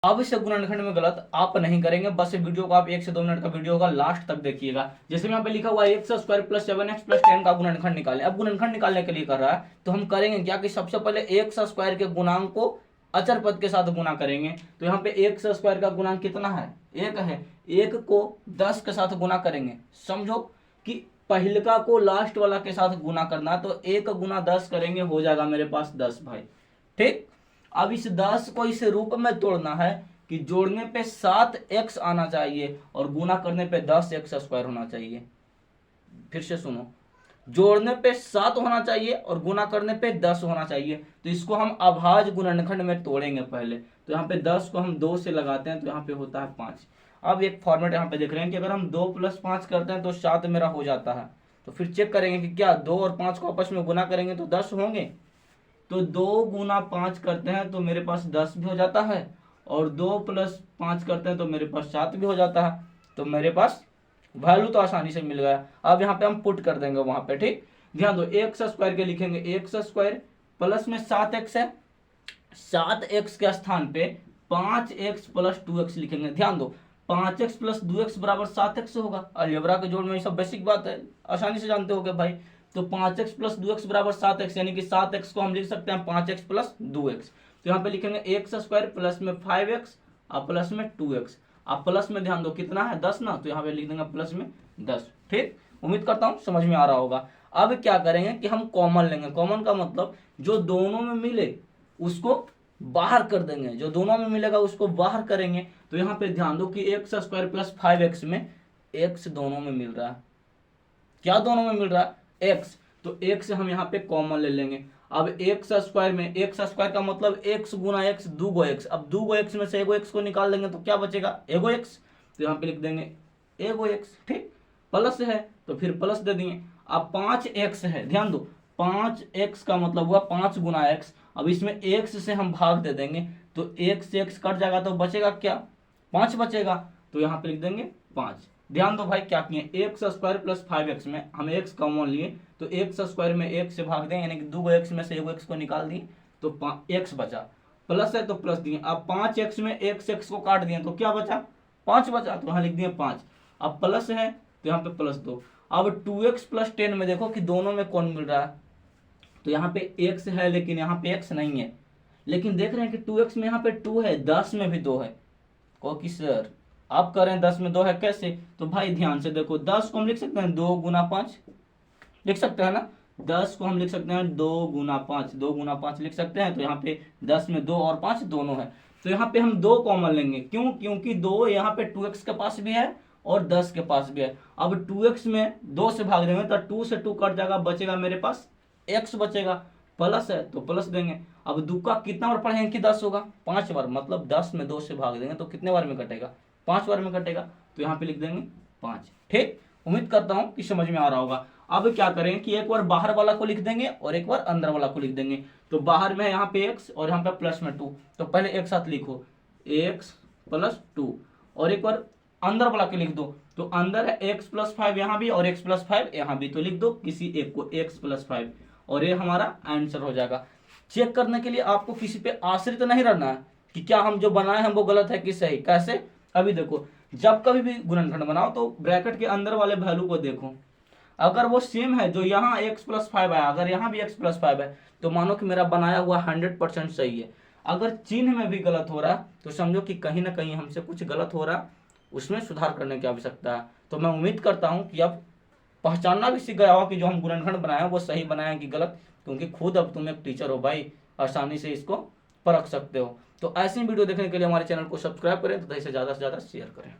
अब इस गुणनखंड में गलत आप नहीं करेंगे, बस वीडियो को आप 1 से 2 मिनट का वीडियो होगा, लास्ट तक देखिएगा। जैसे यहाँ पे लिखा हुआ है x square plus 7x plus 10 का गुणनखंड निकालें। अब गुणनखंड निकालने के लिए कर रहा है तो हम करेंगे क्या कि सबसे पहले एक्स स्क्वायर के गुणांक को अचर पद के साथ गुना करेंगे। तो यहाँ पे एक्स स्क्वायर का गुणांक कितना है, 1 है। 1 को 10 के साथ गुना करेंगे। समझो कि पहलका को लास्ट वाला के साथ गुना करना, तो 1 गुना 10 करेंगे, हो जाएगा मेरे पास 10 भाई। ठीक, अब इस 10 को इस रूप में तोड़ना है कि जोड़ने पे 7x आना चाहिए और गुना करने पे 10x स्क्वायर होना चाहिए। फिर से सुनो, जोड़ने पे 7 होना चाहिए और गुना करने पे 10 होना चाहिए। तो इसको हम अभाज्य गुणनखंड में तोड़ेंगे पहले। तो यहाँ पे 10 को हम 2 से लगाते हैं तो यहाँ पे होता है 5। अब एक फॉर्मेट यहाँ पे देख रहे हैं कि अगर हम 2 + 5 करते हैं तो 7 मेरा हो जाता है। तो फिर चेक करेंगे कि क्या 2 और 5 को आपस में गुना करेंगे तो 10 होंगे। तो 2 गुना 5 करते हैं तो मेरे पास 10 भी हो जाता है, और 2 + 5 करते हैं तो मेरे पास 7 भी हो जाता है। तो मेरे पास वैल्यू तो आसानी से मिल गया। अब यहाँ पे हम पुट कर देंगे वहां पे। ठीक, ध्यान दो, एक्स स्क्वायर के लिखेंगे एक्स स्क्वायर प्लस में 7x है, 7x के स्थान पे 5x + 2x लिखेंगे। ध्यान दो, 5x + 2x बराबर 7x होगा। अलजेब्रा के जोड़ में ये सब बेसिक बात है, आसानी से जानते हो भाई। तो 5x + 2x बराबर 7x, यानी कि 7x को हम लिख सकते हैं 5x + 2x। तो यहाँ पे लिखेंगे एक्स स्क्वायर प्लस में 5x और प्लस में 2x। आप प्लस में ध्यान दो कितना है 10 ना, तो यहाँ पे लिख देंगे प्लस में 10। ठीक, उम्मीद करता हूँ समझ में आ रहा होगा। अब क्या करेंगे कि हम कॉमन लेंगे। कॉमन का मतलब जो दोनों में मिले उसको बाहर कर देंगे, जो दोनों में मिलेगा उसको बाहर करेंगे। तो यहाँ पे ध्यान दो कि एक्स स्क्वायर प्लस 5x में x दोनों में मिल रहा है। क्या दोनों में मिल रहा है, x। तो x हम यहाँ पे कॉमन ले लेंगे। अब एक्स स्क्वायर में एक्स स्क्वायर का मतलब x गुना x, 2 x। अब 2 x में से 1 x को निकाल देंगे तो क्या बचेगा, 1 x। तो यहाँ पे लिख देंगे 1 x। ठीक, प्लस है तो फिर प्लस दे देंगे। अब 5x है, ध्यान दो 5x का मतलब हुआ 5 गुना x। अब इसमें x से हम भाग दे देंगे तो x से x कट जाएगा तो बचेगा क्या, 5 बचेगा। तो यहाँ पे लिख देंगे 5। ध्यान दो भाई क्या किए, एक्स स्क्वायर प्लस 5x में हम x कॉमन लिए तो एक्स स्क्वायर में x से भाग दें, यानी कि 2 x में से 1 x को निकाल दिए तो x बचा। प्लस है तो प्लस दिए। अब 5x में x को काट दिए तो क्या बचा, 5 बचा। तो यहाँ लिख दिए 5। अब प्लस है तो यहाँ पे प्लस 2। अब 2x + 10 में देखो कि दोनों में कौन मिल रहा है। तो यहाँ पे x है लेकिन यहाँ पे x नहीं है, लेकिन देख रहे हैं कि 2x में यहाँ पे 2 है, 10 में भी 2 है। को कि सर आप कह रहे हैं 10 में 2 है कैसे, तो भाई ध्यान से देखो 10 को हम लिख सकते हैं 2 गुना 5, लिख सकते हैं ना। 10 को हम लिख सकते हैं 2 गुना 5, 2 गुना 5 लिख सकते हैं। तो यहाँ पे 10 में 2 और 5 दोनों है। तो यहाँ पे हम 2 कॉमन लेंगे, क्यों, क्योंकि 2 यहाँ पे 2x के पास भी है और 10 के पास भी है। अब 2x में 2 से भाग देंगे तो 2 से 2 कट जाएगा, बचेगा मेरे पास x बचेगा। प्लस है तो प्लस देंगे। अब 2 का कितना बार पढ़ेंगे कि 10 होगा, 5 बार। मतलब 10 में 2 से भाग देंगे तो कितने बार में कटेगा, 5 बार में कटेगा। तो यहाँ पे लिख देंगे 5। ठीक, उम्मीद करता हूँ कि समझ में आ रहा होगा। अब क्या करेंगे कि एक बार बाहर वाला को लिख देंगे और एक बार अंदर वाला को लिख देंगे। तो बाहर में यहाँ पे x और यहाँ पे प्लस में 2, तो पहले एक साथ लिखो x + 2, और एक बार अंदर वाला के लिख दो। तो अंदर है x + 5 यहाँ भी और x + 5 यहाँ भी, तो लिख दो किसी एक को x + 5 और ये हमारा आंसर हो जाएगा। चेक करने के लिए आपको किसी पे आश्रित नहीं रहना है कि क्या हम जो बनाए हैं वो गलत है कि सही। कैसे, अभी देखो जब कभी भी गुणनखंड बनाओ तो ब्रैकेट के अंदर वाले वैल्यू को देखो, अगर वो सेम है जो यहाँ x + 5 है, अगर यहाँ भी x + 5 है तो मानो कि मेरा बनाया हुआ 100% सही है। अगर चिन्ह में भी गलत हो रहा है तो समझो कि कहीं ना कहीं हमसे कुछ गलत हो रहा है, उसमें सुधार करने की आवश्यकता है। तो मैं उम्मीद करता हूँ कि अब पहचानना भी सीख गया होगा कि जो हम गुणनखंड बनाए हैं वो सही बनाए हैं कि गलत, क्योंकि खुद अब तुम एक टीचर हो भाई, आसानी से इसको परख सकते हो। तो ऐसी वीडियो देखने के लिए हमारे चैनल को सब्सक्राइब करें तथा इसे ज़्यादा से ज़्यादा शेयर करें।